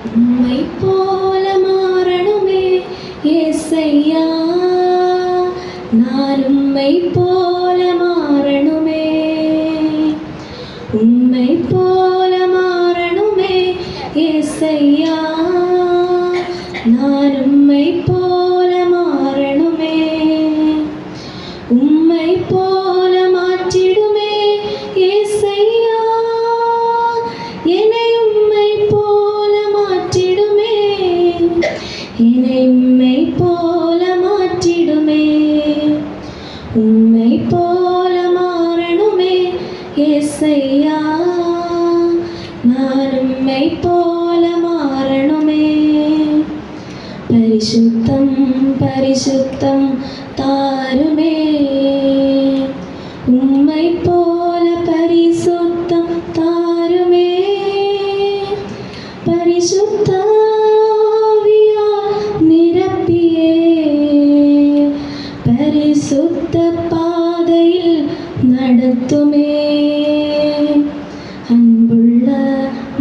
உம்மை போல மாறணுமே ஏசையா, நான் உம்மை போல மாறணுமே. உம்மை போல மாறணுமே ஏசையா, நான் உம்மை போல மாறணுமே. உம்மை போல மாற்றிடுமே ஏசையா, என்னை உம்மை போல மாற்றிடுமே. என்னை உம்மை போல மாற்றிடுமே. உம்மை போல மாறணுமே ஏசையா, நான் உம்மை போல மாறணுமே. பரிசுத்தம் பரிசுத்தம் தாருமே, உம்மை போல பரிசுத்தம் தாருமே. பரிசுத்த ஆவியால் நிரப்பியே பரிசுத்த பாதையில் நடத்துமே. அன்புள்ள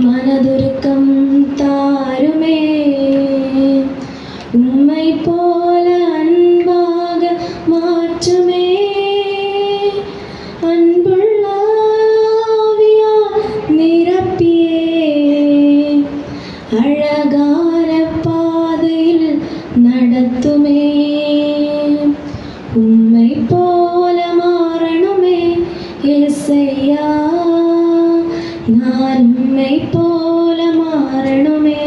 மனதுருக்கம் தாருமே, உம்மை போல அன்பாக மாற்றுமே. அன்புள்ள ஆவியால் நிரப்பியே அழகான பாதையில் நடத்துமே. உம்மை போல மாறணுமே ஏசையா, நான் உம்மை போல மாறணுமே.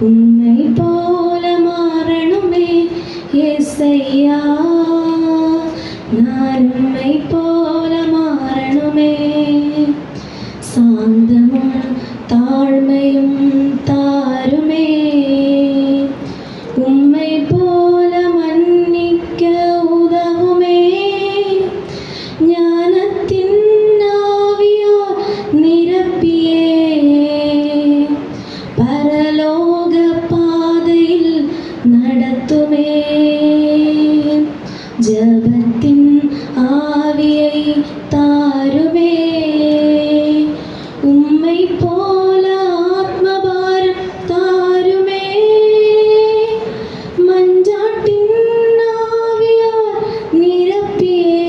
உம்மை போல மாறணுமே ஏசையா, நான் உம்மை போல மாறணுமே. சாந்தமும் தாழ்மையும் தாருமே, உம்மை போல மன்னிக்க உதவுமே. ஞானத்தின் ஆவியால் நிரப்பியே பரலோக பாதையில் நடத்துமே. ஜபத்தின் ஆவியை தாருமே, உம்மை போல ஆத்மபாரம் தாருமே. மஞ்சாட்டின் ஆவியால் நிரப்பியே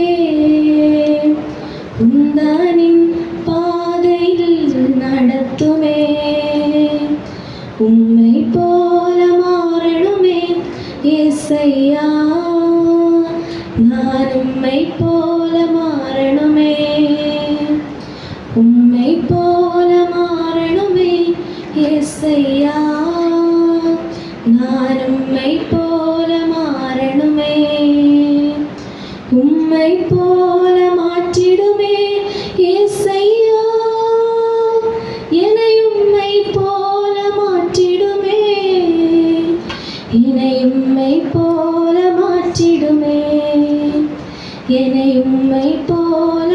உந்தனின் பாதையில் நடத்துமே. உம்மை போல மாறணுமே ஏசையா, நான் உம்மை போல மாறணுமே. உம்மை போல மாறணுமே ஏசையா, நான் உம்மை போல மாறணுமே. உம்மை போல மாற்றிடுமே ஏசையா, என்னை உம்மை போல மாற்றிடுமே. என்னை உம்மை போல மாற்றிடுமே. என்னை உம்மை போல